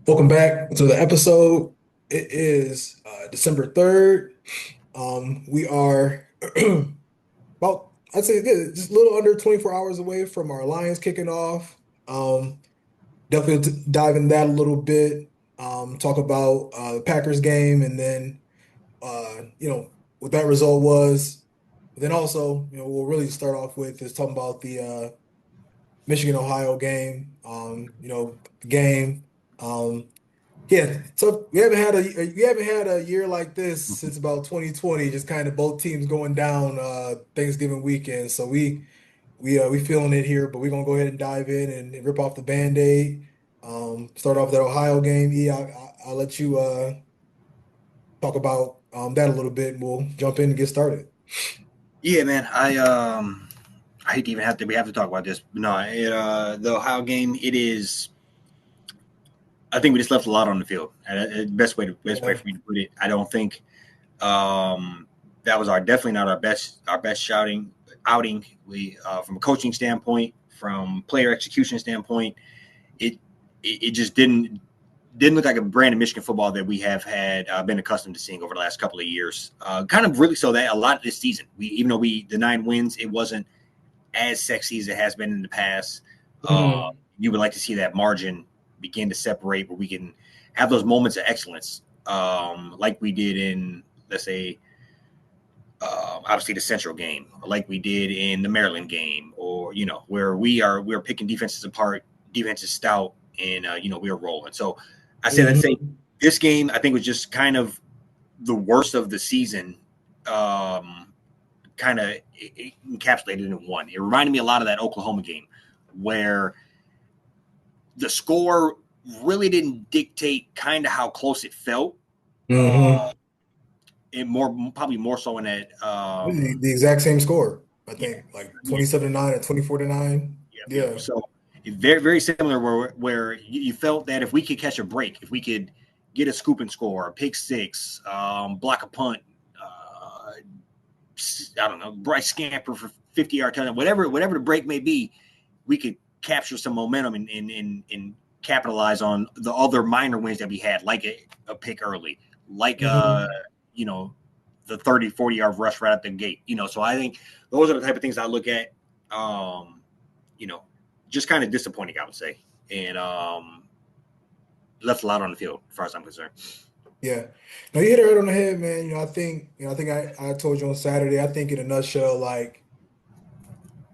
Welcome back to the episode. It is December 3rd. We are about, I'd say, just a little under 24 hours away from our Lions kicking off. Um, Definitely dive in that a little bit, talk about the Packers game, and then, what that result was. But then also, we'll really start off with is talking about the Michigan Ohio game. The game. Um, Yeah, so we haven't had a year like this since about 2020. Just kind of both teams going down Thanksgiving weekend. So we feeling it here, but we're gonna go ahead and dive in and rip off the Band-Aid. Start off that Ohio game. I'll let you talk about that a little bit, and we'll jump in and get started. Yeah, man. I hate to even have to we have to talk about this. But no, the Ohio game. It is. I think we just left a lot on the field. Best way Yeah. for me to put it. I don't think that was our definitely not our best shouting outing. We from a coaching standpoint, from player execution standpoint, it it just didn't look like a brand of Michigan football that we have had been accustomed to seeing over the last couple of years. Kind of really so that a lot of this season, even though the 9 wins, it wasn't as sexy as it has been in the past. Mhm. You would like to see that margin begin to separate where we can have those moments of excellence, like we did in, let's say, obviously the Central game, like we did in the Maryland game, or where we're picking defenses apart, defenses stout, and we are rolling. So I'd say Mhm. this game I think was just kind of the worst of the season. Kind of encapsulated in one. It reminded me a lot of that Oklahoma game where the score really didn't dictate kind of how close it felt. Mhm. Uh, and more probably more so in that The exact same score, I yeah, think, like yeah, 27-9 or 24-9. yep. Yeah. So very very similar where you felt that if we could catch a break, if we could get a scoop and score, a pick six, block a punt, I don't know, Bryce Scamper for 50-yard touchdown, whatever the break may be, we could capture some momentum and capitalize on the other minor wins that we had, like a pick early, like Mhm. you know, the 30, 40-yard rush right at the gate. So I think those are the type of things I look at. Um, you know, just kind of disappointing, I would say. And left a lot on the field, as far as I'm concerned. Yeah. No, you hit it right on the head, man. I think I told you on Saturday, I think in a nutshell, like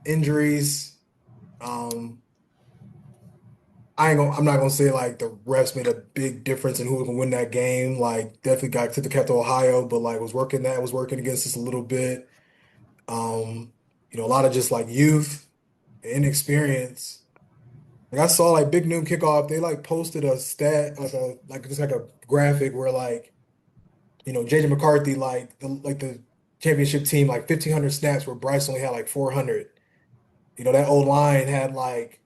injuries, um, I'm not gonna say like the refs made a big difference in who was gonna win that game. Like definitely got to the kept Ohio, but like was working against us a little bit. A lot of just like youth and inexperience. Like I saw like Big Noon kickoff, they like posted a stat like just like a graphic where like JJ McCarthy, like the championship team, like 1,500 snaps where Bryce only had like 400. That old line had like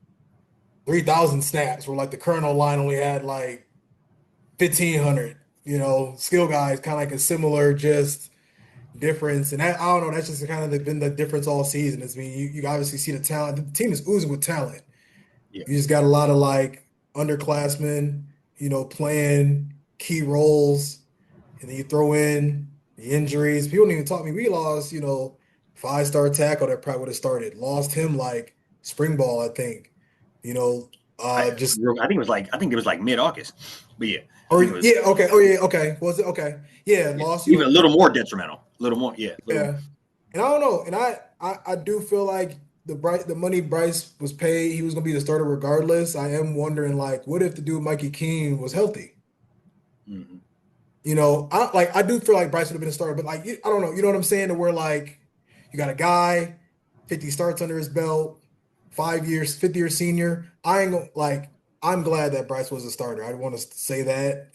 3,000 snaps where like the current old line only had like 1,500. Skill guys kind of like a similar just difference. And I don't know, that's just kind of been the difference all season. You obviously see the talent. The team is oozing with talent. Yeah. You just got a lot of like underclassmen, playing key roles. And then you throw in the injuries. People didn't even talk me. We lost, five-star tackle that probably would have started. Lost him like spring ball, I think. You know, I, just I think it was like mid August, but yeah, I or think it was yeah, okay. Oh yeah, okay. Was it okay? Yeah, yeah, lost, even a little more detrimental, a little more, yeah, a little. yeah. And I don't know. And I do feel like the money Bryce was paid, he was gonna be the starter regardless. I am wondering like, what if the dude Mikey Keene was healthy? Mhm. I do feel like Bryce would have been a starter, but like I don't know, you know what I'm saying? To where like you got a guy, 50 starts under his belt, 5 years, 50-year senior. I ain't gonna like I'm glad that Bryce was a starter. I want to say that.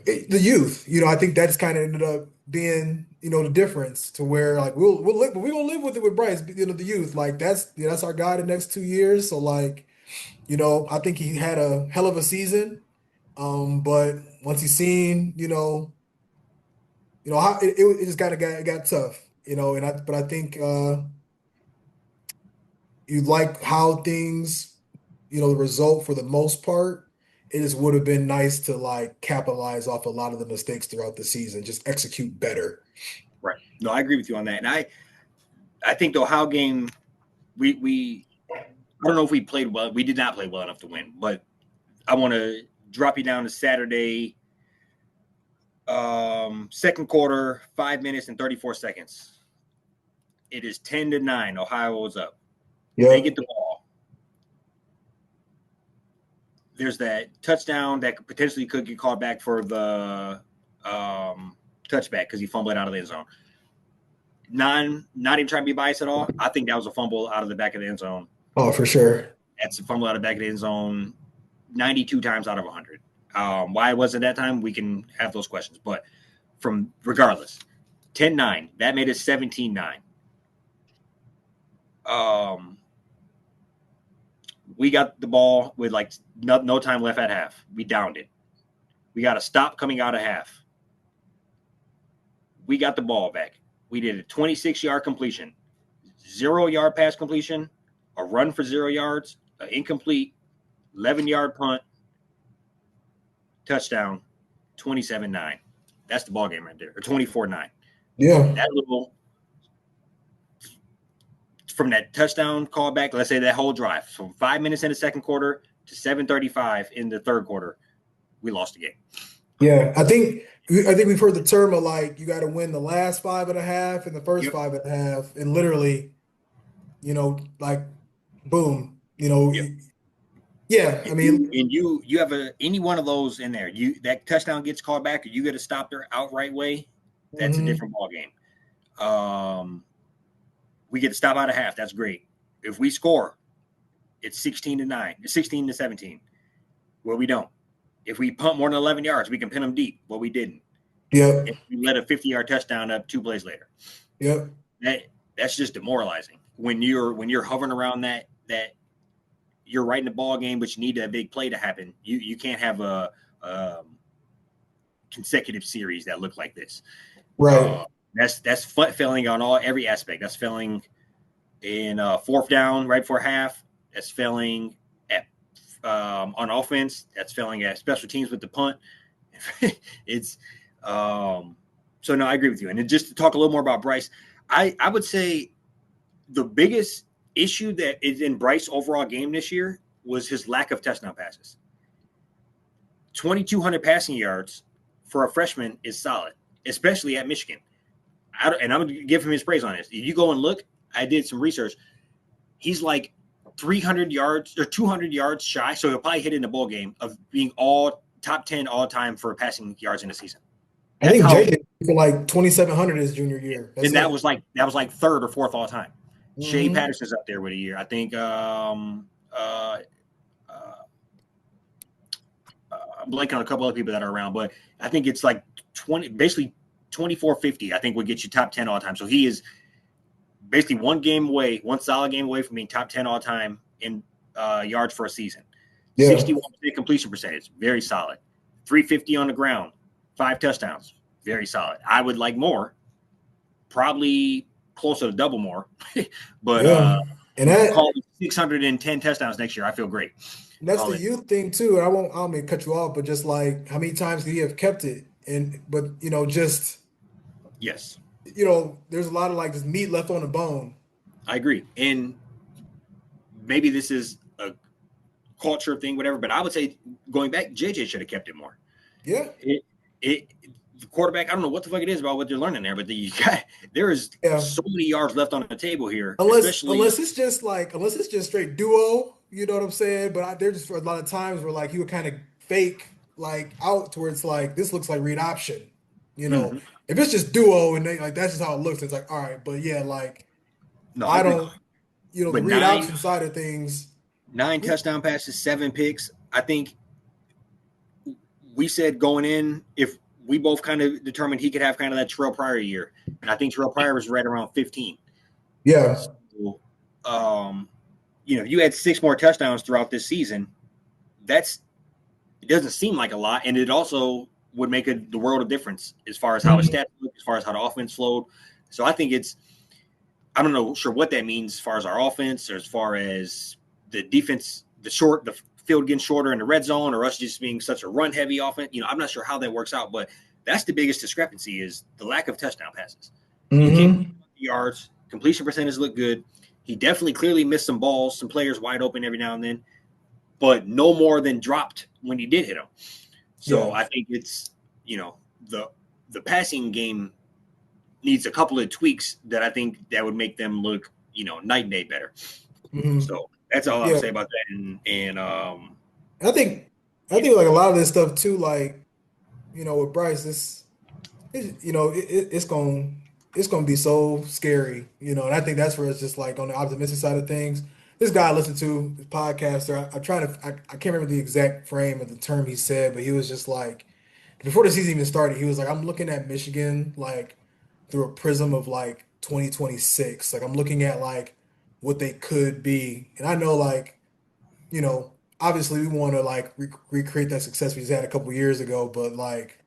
The youth, I think that's kind of ended up being, the difference to where like we'll live, we're gonna live with it with Bryce, the youth. Like that's our guy the next 2 years. So like, I think he had a hell of a season. But once he's seen, how it just got tough, but I think you like how things the result for the most part. It just would have been nice to like capitalize off a lot of the mistakes throughout the season, just execute better. Right. No, I agree with you on that. And I think the Ohio game, we I don't know if we played well. We did not play well enough to win, but I want to drop you down to Saturday, second quarter, 5 minutes and 34 seconds. It is 10-9. Ohio is up. They Yep. get the ball. There's that touchdown that potentially could get called back for the touchback because he fumbled it out of the end zone. Not even trying to be biased at all. I think that was a fumble out of the back of the end zone. Oh, for sure. That's a fumble out of the back of the end zone 92 times out of 100. Why it wasn't that time, we can have those questions. But from regardless, 10-9. That made it 17-9. We got the ball with like no time left at half. We downed it. We got a stop coming out of half. We got the ball back. We did a 26-yard completion, 0-yard pass completion, a run for 0 yards, an incomplete, 11-yard punt, touchdown, 27-9. That's the ball game right there, or 24-9. Yeah. That little from that touchdown callback, let's say that whole drive, from 5 minutes in the second quarter to 7:35 in the third quarter, we lost the game. Yeah. I think we've heard the term of like you got to win the last 5.5 and the first Yep. 5.5, and literally, like boom, Yep. yeah. I mean, You have any one of those in there. That touchdown gets called back, or you get a stop there outright way. That's a mhm, different ball game. We get to stop out of half. That's great. If we score, it's 16-9, 16-17. Well, we don't. If we punt more than 11 yards, we can pin them deep. Well, we didn't. yep, If we let a 50-yard touchdown up 2 plays later, yep, that's just demoralizing. When you're hovering around that you're right in the ball game, but you need a big play to happen. You can't have a consecutive series that look like this. right, That's failing on every aspect. That's failing in fourth down right before half. That's failing at on offense. That's failing at special teams with the punt. It's so no, I agree with you. And just to talk a little more about Bryce, I would say the biggest issue that is in Bryce's overall game this year was his lack of touchdown passes. 2,200 passing yards for a freshman is solid, especially at Michigan. And I'm going to give him his praise on this. If you go and look, I did some research. He's like 300 yards or 200 yards shy, so he'll probably hit it in a bowl game of being all top 10 all time for passing yards in a season. I That's think how, Jay did for like 2,700 his junior year. That's and that it. was like third or fourth all time. Shea Hmm. Patterson's up there with a year. I think I'm blanking on a couple other people that are around, but I think it's like basically 2450. I think would get you top 10 all time. So he is basically one solid game away from being top 10 all time in yards for a season. Yeah. 61% completion percentage, very solid. 350 on the ground, 5 touchdowns, very solid. I would like more, probably closer to double more, but Yeah. And call it 610 touchdowns next year. I feel great. that's Call the it youth thing too. I don't mean to cut you off, but just like how many times could he have kept it? But just yes. there's a lot of like just meat left on the bone. I agree. And maybe this is a culture thing, whatever, but I would say going back, JJ should have kept it more. Yeah. It the quarterback, I don't know what the fuck it is about what they're learning there, but there is Yeah. so many yards left on the table here, Unless especially unless it's just straight duo, you know what I'm saying? But there's just a lot of times where like he would kind of fake like out towards like this looks like read option. You know, Mhm. if it's just duo and they like that's just how it looks, it's like all right, but yeah, like No, I I agree. don't, the But read option side of things. nine We, touchdown passes, 7 picks. I think we said going in, if we both kind of determined he could have kind of that Terrell Pryor year, and I think Terrell Pryor was right around 15. yeah, So, if you had 6 more touchdowns throughout this season, it doesn't seem like a lot, and it also would make the world of difference as far as how his Mhm. stats look, as far as how the offense flowed. So I think I don't know sure what that means as far as our offense or as far as the the field getting shorter in the red zone, or us just being such a run heavy offense. I'm not sure how that works out, but that's the biggest discrepancy is the lack of touchdown passes. You can't get Mm-hmm. yards. Completion percentage look good. He definitely clearly missed some balls, some players wide open every now and then, but no more than dropped when he did hit them. So Yeah. I think it's the passing game needs a couple of tweaks that I think that would make them look night and day better. Mm-hmm. So that's all I'll Yeah. say about that. And I think I yeah, think like a lot of this stuff too, like, with Bryce, it's gonna be so scary, and I think that's where it's just like on the optimistic side of things. This guy I listened to, this podcaster, I can't remember the exact frame of the term he said, but he was just like, before the season even started, he was like, I'm looking at Michigan like through a prism of like 2026. Like I'm looking at like what they could be. And I know like, obviously we want to like recreate that success we just had a couple years ago, but like,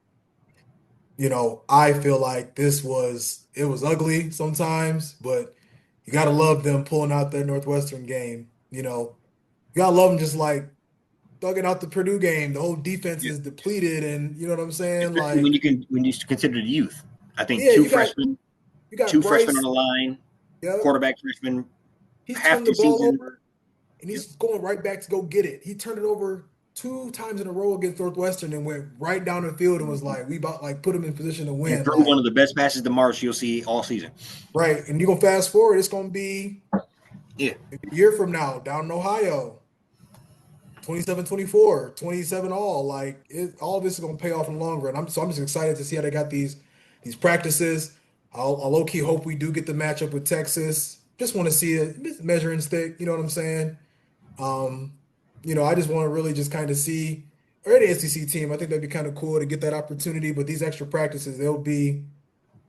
I feel like it was ugly sometimes, but you gotta love them pulling out their Northwestern game. You gotta love them just like thugging out the Purdue game. The whole defense yeah. is depleted, and you know what I'm saying? Especially when Like, you consider the youth. I think yeah, you got two freshmen on Bryce. the line, Yep. quarterback freshman, He half turned the the ball season. over and Yep. he's going right back to go get it. He turned it over two times in a row against Northwestern and went right down the field and was like, we about like put him in position to And win. threw one Like, of the best passes to Marsh you'll see all season. right. And you're gonna fast forward, it's gonna be Yeah. a year from now down in Ohio, 27-24, 27 all. Like all this is gonna pay off in the long run. I'm just excited to see how they got these practices. I low key hope we do get the matchup with Texas. Just want to see it measuring stick. You know what I'm saying? Um, I just want to really just kind of see or any SEC team. I think that'd be kind of cool to get that opportunity. But these extra practices, they'll be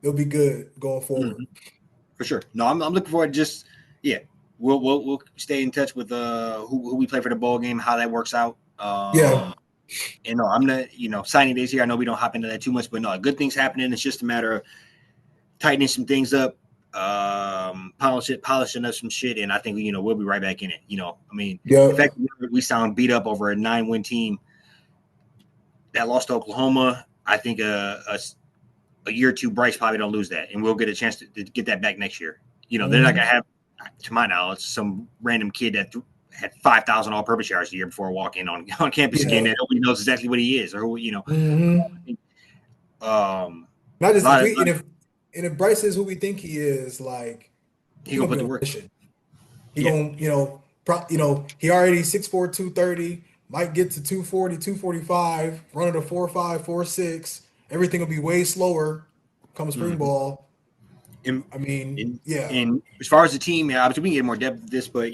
good going forward. Mhm. For sure. No, I'm looking forward to just yeah. We'll stay in touch with who we play for the bowl game, how that works out. Yeah, And no, I'm not signing days here. I know we don't hop into that too much, but no, good things happening. It's just a matter of tightening some things up, polishing up some shit, and I think we'll be right back in it. I mean, the yeah, fact that we sound beat up over a 9-win team that lost to Oklahoma, I think a year or two, Bryce probably don't lose that, and we'll get a chance to get that back next year. They're not gonna hmm have, to my knowledge, some random kid that had 5,000 all-purpose yards a year before walking on campus again yeah. that nobody knows exactly what he is or hmm um Not a just lot of, and if Bryce is who we think he is, like he he gonna gonna put be the on work. a mission. He Yeah. gonna, he already 6'4", 230, might get to 240, 245, running a 4.5, 4.6. Everything will be way slower come spring Mm-hmm. ball. And, I mean, and yeah. and as far as the team, yeah, obviously we can get more depth of this, but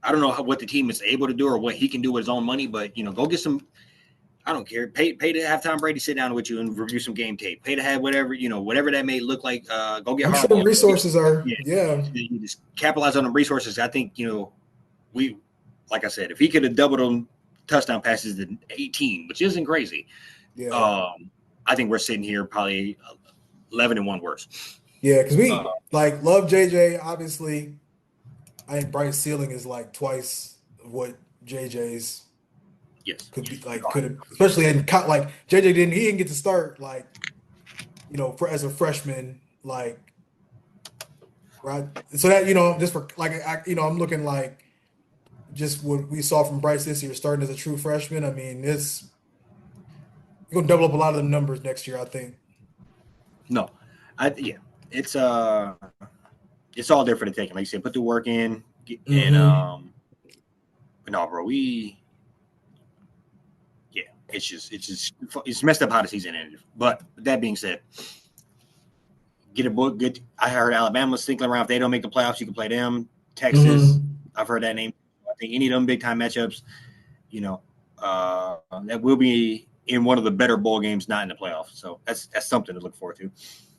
I don't know what the team is able to do or what he can do with his own money, but go get some. I don't care. Pay to have Tom Brady sit down with you and review some game tape. Pay to have whatever that may look like. Go get I'm sure the Harbaugh. resources are, Yeah, yeah, you just capitalize on the resources. I think we, like I said, if he could have doubled on touchdown passes to 18, which isn't crazy, yeah, I think we're sitting here probably 11-1 worse. yeah. Because Uh, we like love JJ. Obviously, I think Bryce ceiling is like twice of what JJ's yes. could be like could have, especially in like JJ he didn't get to start like for as a freshman like right. So that just for like I'm looking like just what we saw from Bryce this year starting as a true freshman. I mean, it's you're gonna double up a lot of the numbers next year. I think. No, yeah, it's it's all there for the taking. Like you said, put the work in, and Hmm. no, bro, yeah, it's messed up how the season ended. But that being said, get a book. Good. I heard Alabama's thinking around if they don't make the playoffs, you can play them. Texas, Hmm. I've heard that name. I think any of them big time matchups, that will be in one of the better bowl games, not in the playoffs. So that's something to look forward to.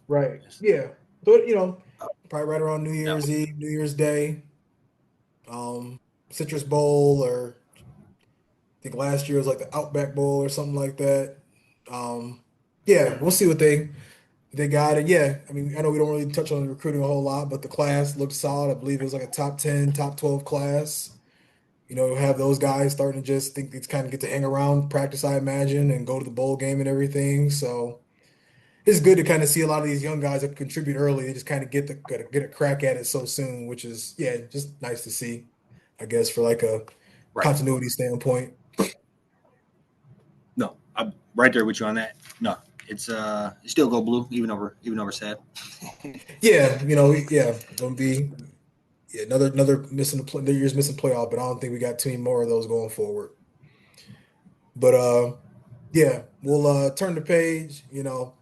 Right. Yes. Yeah. So probably right around New No. Year's Eve, New Year's Day, um, Citrus Bowl, or I think last year was like the Outback Bowl or something like that. Um, yeah, we'll see what they got. And yeah, I mean, I know we don't really touch on the recruiting a whole lot, but the class looked solid. I believe it was like a top 10, top 12 class. Have those guys starting to just think it's kind of get to hang around, practice, I imagine, and go to the bowl game and everything. So it's good to kind of see a lot of these young guys that contribute early. They just kind of get a crack at it so soon, which is yeah, just nice to see, I guess, for like a Right. continuity standpoint. No, I'm right there with you on that. No, it's still go blue, even over sad. Yeah, yeah, gonna be yeah, another missing the year's missing playoff, but I don't think we got too many more of those going forward. But yeah, we'll turn the page.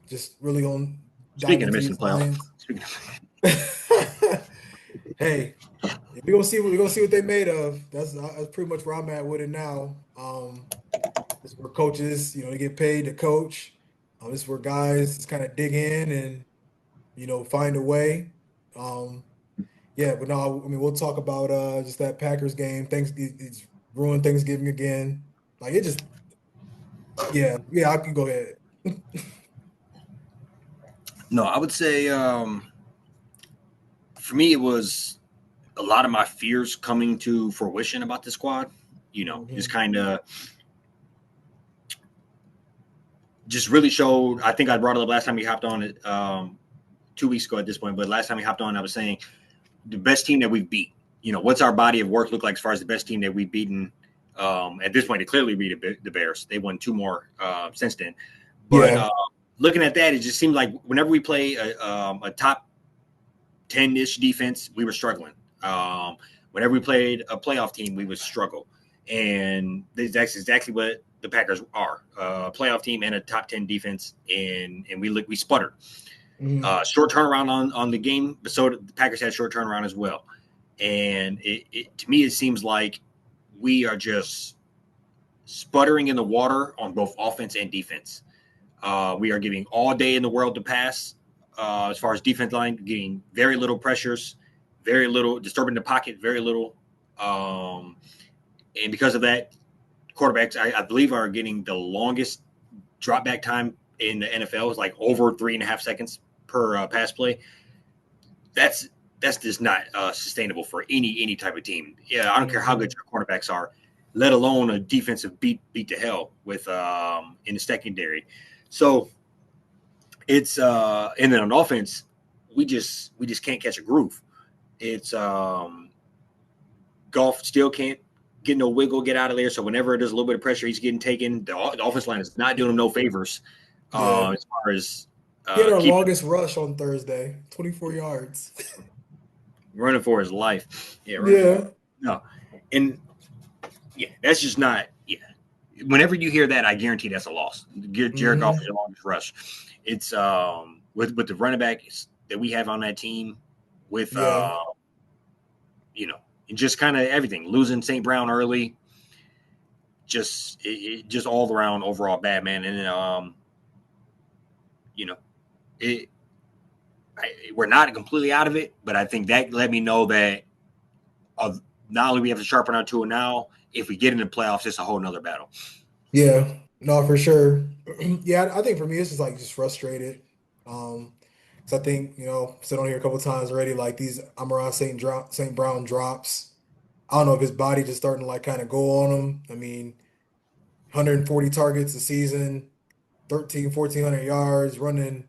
Just really gonna dive Speaking of into missing these the playoff, Lions. speaking of, Hey, we're gonna see what they made of. That's pretty much where I'm at with it now. This is where coaches, they get paid to coach. This is where guys just kind of dig in and find a way. Um, yeah, but no, I mean we'll talk about just that Packers game. It's ruined Thanksgiving again. Like it just yeah, I can go ahead. no, I would say for me it was a lot of my fears coming to fruition about the squad. Just Hmm. kind of just really showed. I think I brought it up last time we hopped on it 2 weeks ago at this point, but last time we hopped on, I was saying the best team that we've beat. What's our body of work look like as far as the best team that we've beaten? At this point, they clearly beat the Bears. They won two more since then. But Yeah. looking at that, it just seems like whenever we play a top 10-ish defense, we were struggling. Whenever we played a playoff team, we would struggle. And that's exactly what the Packers are, a playoff team and a top 10 defense. And we sputtered. Hmm. Short turnaround on the game, but so the Packers had short turnaround as well. And to me, it seems like we are just sputtering in the water on both offense and defense. We are giving all day in the world to pass. As far as defense line, getting very little pressures, very little disturbing the pocket, very little. And because of that, quarterbacks, I believe, are getting the longest drop back time in the NFL. Is like over 3.5 seconds per pass play. That's that's just not sustainable for any type of team. Yeah, I don't care how good Hmm. your cornerbacks are, let alone a defensive beat to hell with in the secondary. So it's and then on offense, we just can't catch a groove. It's golf still can't get no wiggle, get out of there. So whenever there's a little bit of pressure, he's getting taken. The offense line is not doing him no favors Yeah. as far as He had our keeping longest rush on Thursday, 24 yards. running for his life. Yeah, running for Yeah. no, and yeah, that's just not. Yeah, whenever you hear that, I guarantee that's a loss. Jared Goff is Hmm. the longest rush. It's with the running backs that we have on that team, with Yeah. you know, just kind of everything. Losing St. Brown early, just all around overall bad, man. And you know, it we're not completely out of it, but I think that let me know that uh, not only we have to sharpen our tool now, if we get into the playoffs, it's a whole nother battle. Yeah. No, for sure. Yeah, I think for me, it's just like just frustrated. Um, because I think, said on here a couple of times already, like these Amon St. Brown drops. I don't know if his body just starting to like kind of go on him. I mean, 140 targets a season, 1,400 yards, running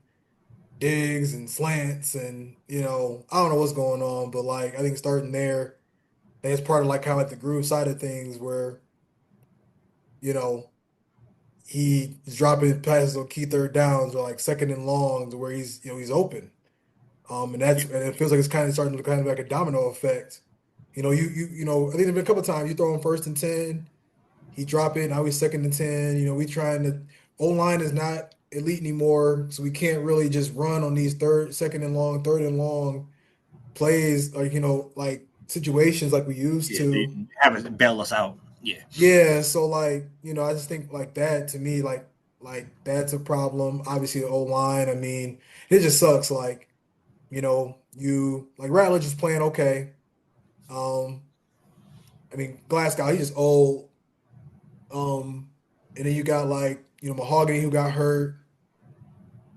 digs and slants, and I don't know what's going on, but like I think starting there, I think it's part of like kind of like the groove side of things where, you know, he's dropping passes on key third downs or like second and longs where he's open. And it feels like it's kind of starting to kind of like a domino effect. I think there's been a couple of times you throw him 1st and 10, he drop it, now he's 2nd and 10. We trying to O line is not elite anymore, so we can't really just run on these second and long, third and long plays like like situations like we used Yeah, they to. haven't bailed us out. Yeah, Yeah, so like, I just think like that to me, like that's a problem. Obviously the O line, I mean, it just sucks. Like, you like Rattler just playing okay. Um, I mean, Glasgow, he's just old. And then you got like, Mahogany who got hurt.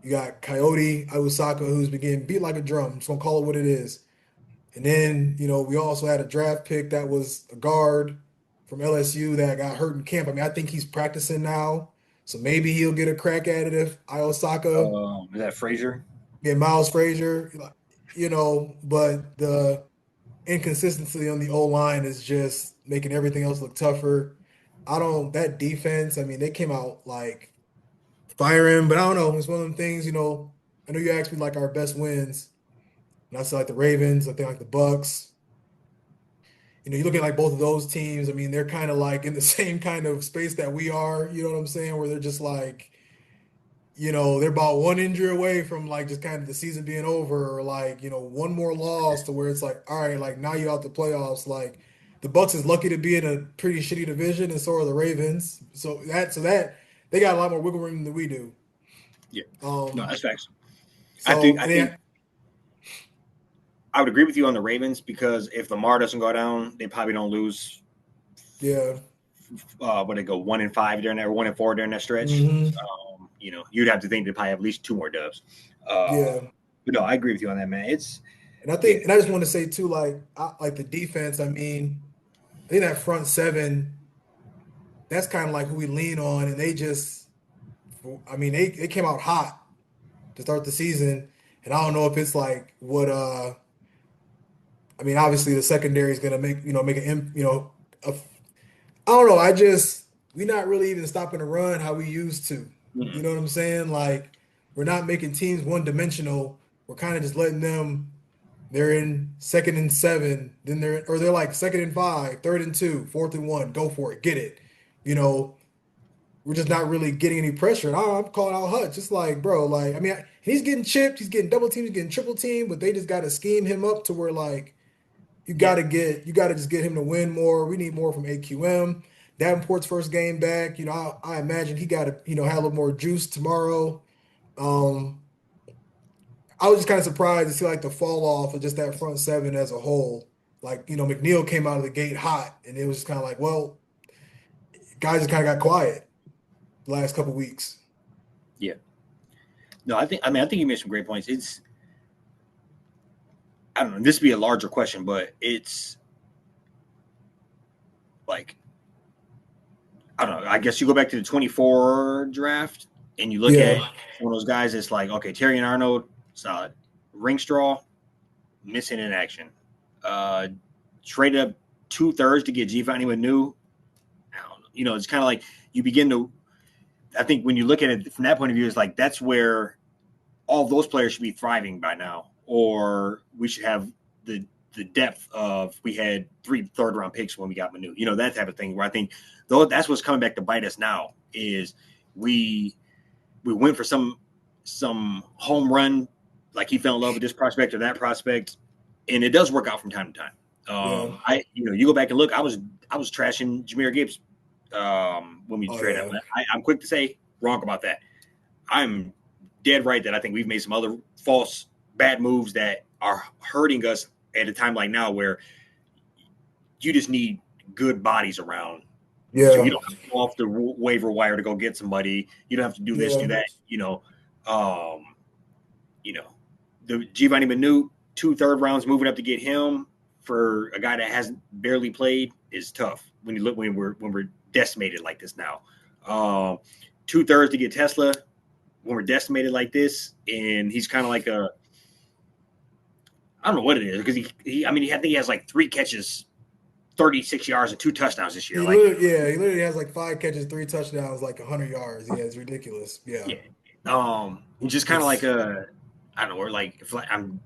You got Coyote Iwasaka who's been getting beat like a drum. Just gonna call it what it is. And then, we also had a draft pick that was a guard. from LSU that got hurt in camp. I mean, I think he's practicing now, so maybe he'll get a crack at it if Osaka Is that Frazier? get Miles Frazier, but the inconsistency on the O line is just making everything else look tougher. That defense, I mean, they came out like firing, but I don't know. It's one of them things, I know you asked me like our best wins, and I said like the Ravens, I think like the Bucks. You look at like both of those teams, I mean, they're kind of like in the same kind of space that we are, you know what I'm saying? Where they're just like, they're about one injury away from like just kind of the season being over, or like, one more loss to where it's like, all right, like now you're out the playoffs. Like the Bucks is lucky to be in a pretty shitty division, and so are the Ravens. So that they got a lot more wiggle room than we do. Yeah. No, Um, that's facts. I think so I and think then I would agree with you on the Ravens because if Lamar doesn't go down, they probably don't lose. yeah, What they go 1-5 during that, or 1-4 during that stretch. hmm You'd have to think they probably have at least two more dubs. yeah. But no, I agree with you on that, man. It's And I yeah, think, and I just want to say too, like the defense. I mean, I think that front seven, that's kind of like who we lean on, and they just, I mean, they came out hot to start the season, and I don't know if it's like what I mean, obviously the secondary is gonna make I don't know. We're not really even stopping the run how we used to. You mm, know what I'm saying? Like we're not making teams one dimensional. We're kind of just letting them. They're in second and seven, then they're like second and five, third and two, fourth and one. Go for it, get it. You know, we're just not really getting any pressure. And I'm calling out Hutch. It's like, bro, like I mean, he's getting chipped, he's getting double teamed, he's getting triple teamed, but they just got to scheme him up to where like yeah, you got to just get him to win more. We need more from AQM. Davenport's first game back. I imagine he got to have a little more juice tomorrow. Um, I was just kind of surprised to see like the fall off of just that front seven as a whole. Like McNeil came out of the gate hot, and it was just kind of like, well, guys just kind of got quiet the last couple weeks. yeah. No, I think you made some great points. It's I don't know. This would be a larger question, but it's like I don't know. I guess you go back to the 24 draft and you look at Yeah, one of those guys. It's like okay, Terry and Arnold, solid. Ringstraw, missing in action. Uh, Traded up 2/3 to get Giovanni Manu. I don't know. It's kind of like you begin to. I think when you look at it from that point of view, it's like that's where all of those players should be thriving by now, or we should have the depth of we had 3 third-round picks when we got Manu. That type of thing. Where I think though that's what's coming back to bite us now is we went for some home run, like he fell in love with this prospect or that prospect, and it does work out from time to time. yeah, You go back and look. I was trashing Jameer Gibbs when we oh traded him. yeah, I'm quick to say wrong about that. I'm dead right that I think we've made some other false bad moves that are hurting us at a time like now where you just need good bodies around. So you yeah, don't have to go off the waiver wire to go get somebody. You don't have to do this, do yeah, that. Um, you know, the Giovanni Manu 2 third rounds moving up to get him for a guy that hasn't barely played is tough when you look when we're decimated like this now. 2/3 to get Tesla when we're decimated like this, and he's kind of like I don't know what it is because I think he has like 3 catches, 36 yards, and 2 touchdowns this year. Like, he literally has like 5 catches, 3 touchdowns, like 100 yards. Yeah, it's ridiculous. Yeah, yeah, he's just kind of like it's I don't know, or like if I'm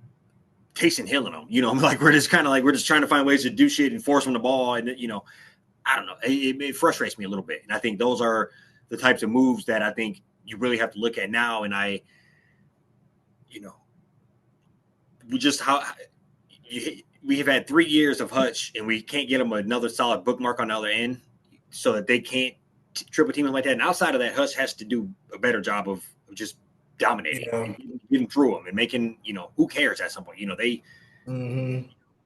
Taysom Hilling him, like we're just kind of like we're just trying to find ways to do shit and force him the ball, and I don't know, it frustrates me a little bit, and I think those are the types of moves that I think you really have to look at now, and you know, we just we have had 3 years of Hutch, and we can't get him another solid bookmark on the other end, so that they can't triple team him like that. And outside of that, Hutch has to do a better job of just dominating yeah. and getting through them and making who cares at some point. They hmm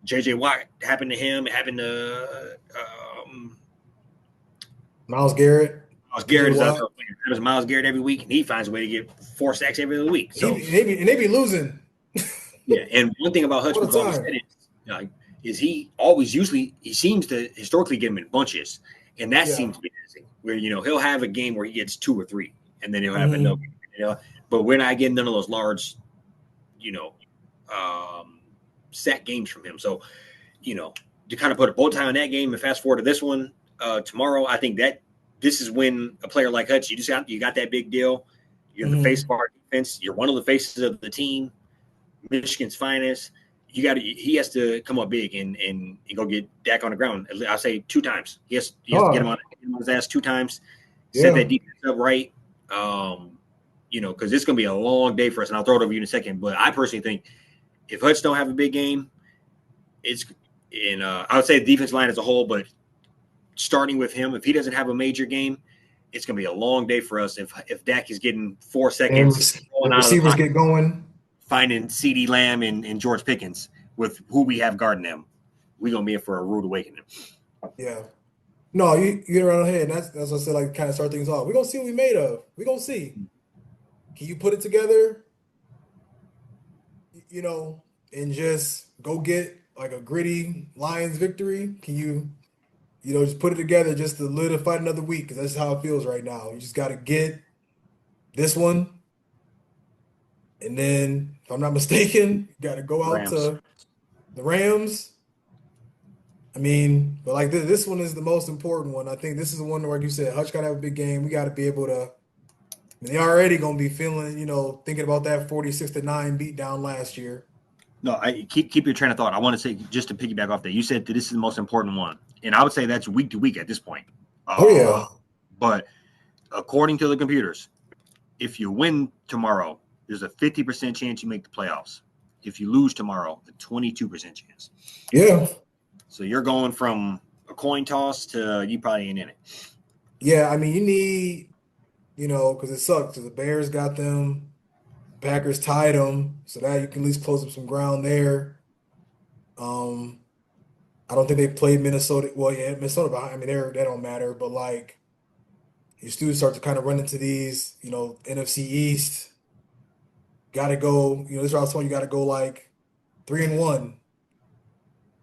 JJ Watt happened to him, it happened to Miles Garrett, Miles TJ Garrett is out Watt, there playing. It was Miles Garrett every week, and he finds a way to get 4 sacks every other week. he So and they be losing yeah, and one thing about Hutch all the we've always time. said is, is he always usually he seems to historically get them in bunches, and that Yeah. seems to be missing. Where he'll have a game where he gets 2 or 3, and then he'll have another. Hmm. But we're not getting none of those large, you know, um, set games from him. So to kind of put a bow tie on that game and fast forward to this one tomorrow, I think that this is when a player like Hutch, you got that big deal. You're the face Hmm. of our defense. You're one of the faces of the team. Michigan's finest. He has to come up big and go get Dak on the ground. I'll say 2 times. He has to Oh, get him on his ass 2 times. Set that yeah. defense up right. Because it's going to be a long day for us, and I'll throw it over you in a second. But I personally think if Hutch don't have a big game, it's in. I would say the defense line as a whole, but starting with him, if he doesn't have a major game, it's going to be a long day for us. If Dak is getting 4 seconds And the going out of the receivers pocket, get going. finding CeeDee Lamb and George Pickens with who we have guarding them, we're gonna be in for a rude awakening. Yeah. No, you get around the head. And that's what I said, like, kind of start things off. We're going to see what we made of. We're going to see. Can you put it together, and just go get like a gritty Lions victory? Can you just put it together just to live to fight another week? Because that's how it feels right now. You just got to get this one. And then, if I'm not mistaken, you got to go out Rams. to the Rams. I mean, but like this one is the most important one. I think this is the one where, like you said, Hutch got to have a big game. We got to be able to. I mean, they already gonna be feeling, thinking about that 46-9 beat down last year. No, I keep your train of thought. I want to say just to piggyback off that. You said that this is the most important one, and I would say that's week to week at this point. Oh Uh, yeah, but according to the computers, if you win tomorrow, there's a 50% chance you make the playoffs. If you lose tomorrow, a 22% chance. yeah, So you're going from a coin toss to you probably ain't in it. yeah. I mean, you need, because it sucks. Because the Bears got them, Packers tied them, so that you can at least close up some ground there. Um, I don't think they played Minnesota. Well, yeah, Minnesota behind. I mean, they don't matter, but like you still start to kind of run into these, NFC East. Got to go. This route one you got to go like 3-1.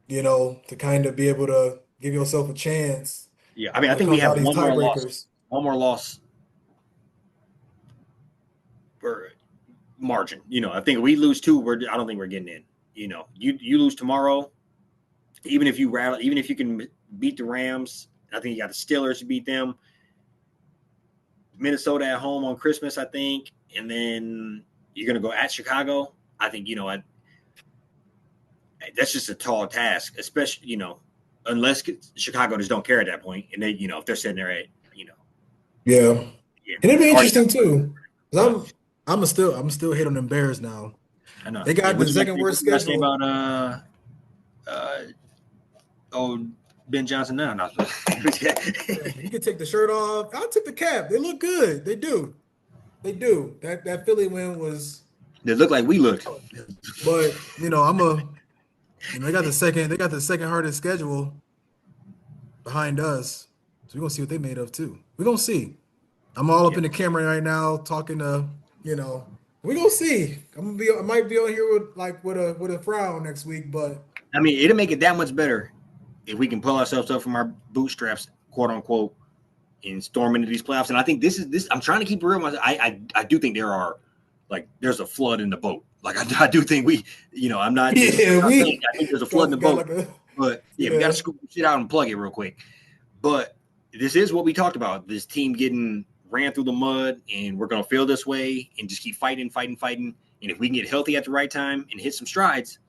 To kind of be able to give yourself a chance Yeah, I mean, I when it think we comes out have of these tiebreakers. one more loss or margin. I think we lose two, I don't think we're getting in. You lose tomorrow, even if you can beat the Rams, I think you got the Steelers to beat them. Minnesota at home on Christmas, I think, and then you're gonna go at Chicago. I think that's just a tall task, especially unless Chicago just don't care at that point, and they if they're sitting there at Yeah, yeah, and it'd be already got interesting too. 'Cause but I'm still hit on them Bears now. I know. They Yeah, got what the you got to second say? What worst you got to say schedule. about uh oh Ben Johnson now? No. Yeah, he could take the shirt off. I'll take the cap. They look good. They do. They do. That Philly win was, They look like we looked. but they got the second hardest schedule behind us. So we're gonna see what they made of too. We're gonna see. I'm all up Yeah. in the camera right now talking to, we're gonna see. I might be on here with a frown next week, but I mean, it'll make it that much better if we can pull ourselves up from our bootstraps, quote unquote, and storm into these playoffs. And I think this is this. I'm trying to keep it real. I do think there's a flood in the boat. Like I do think I'm not just yeah, I'm saying we I think there's a flood in the got boat. like a But yeah, we got to yeah. scoop shit out and plug it real quick. But this is what we talked about. This team getting ran through the mud, and we're gonna feel this way and just keep fighting, fighting, fighting. And if we can get healthy at the right time and hit some strides,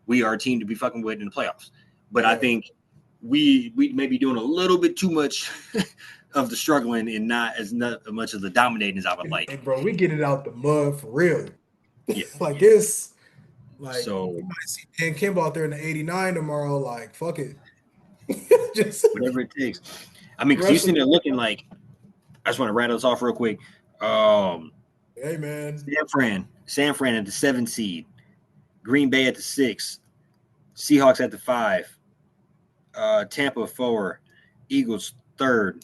we are a team to be fucking with in the playoffs. But I Yeah. think we may be doing a little bit too much of the struggling and not much of the dominating as I would Hey, like. bro, we get it out the mud for real. Yeah, Like yeah. it's like So you might see Dan Kimball out there in the 89 tomorrow. Like, fuck it. Just whatever it takes. I mean, because you wrestle. sitting there looking like I just want to rattle this off real quick. Hey man. San Fran at the 7 seed, Green Bay at the 6, Seahawks at the 5, Tampa 4, Eagles 3rd,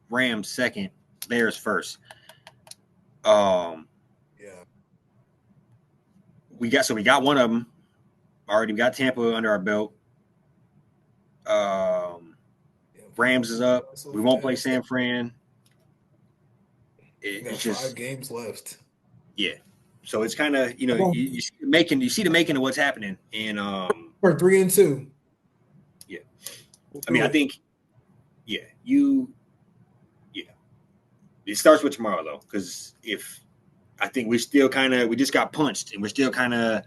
Rams 2nd, Bears 1st. Um, Yeah. we got one of them already. We got Tampa under our belt. Yeah, Rams is up. so We won't play fast. San Fran. We got It's 5 games left. yeah. So it's kind of I'm on you see the making of what's happening, and for 3-2. yeah. We'll I mean, do I it. think yeah, yeah. It starts with tomorrow though, because if I think we just got punched, and we're still kind of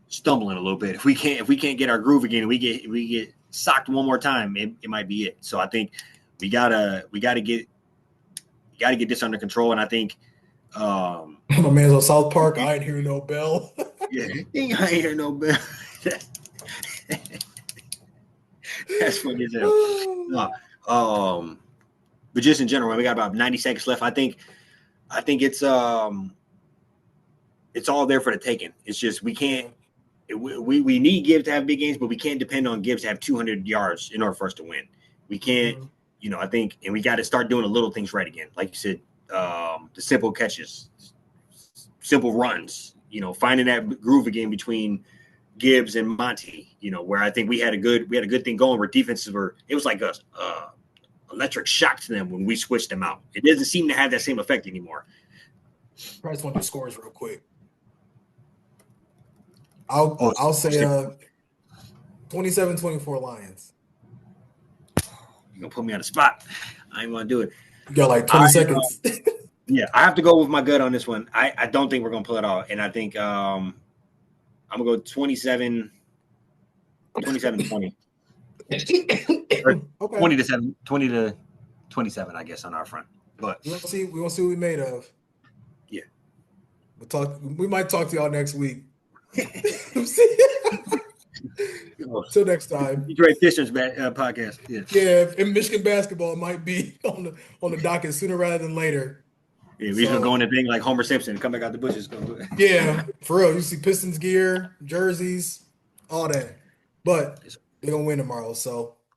stumbling a little bit. If we can't get our groove again, and we get socked one more time, it might be it. So I think we gotta get this under control, and I think My man's on South Park. I ain't hear no bell. yeah, I ain't hear no bell. That's funny as hell. No, but just in general, we got about 90 seconds left. I think it's all there for the taking. It's just we can't. Yeah. We need Gibbs to have big games, but we can't depend on Gibbs to have 200 yards in order for us to win. We can't, Mhm. I think, and we got to start doing the little things right again. Like you said, the simple catches, simple runs, finding that groove again between Gibbs and Monty, where I think we had a good thing going where defenses it was like a electric shock to them when we switched them out. It doesn't seem to have that same effect anymore. I just want to do scores real quick. Oh, I'll say 27-24 Lions. you're gonna put me on the spot. I ain't want to do it. You got like I 20 seconds. Yeah, I have to go with my gut on this one. I don't think we're gonna pull it off, and I think I'm gonna go 27 20 or Okay. 20 to 27, I guess, on our front. But We're gonna see what we made of. yeah. We might talk to y'all next week. Till next time. Detroit Pistons podcast. Yeah. Yeah, in Michigan basketball might be on the docket sooner rather than later. Yeah, we just gonna go So in the thing like Homer Simpson, come back out the bushes. yeah, for real. You see Pistons gear, jerseys, all that. But they're gonna win tomorrow. So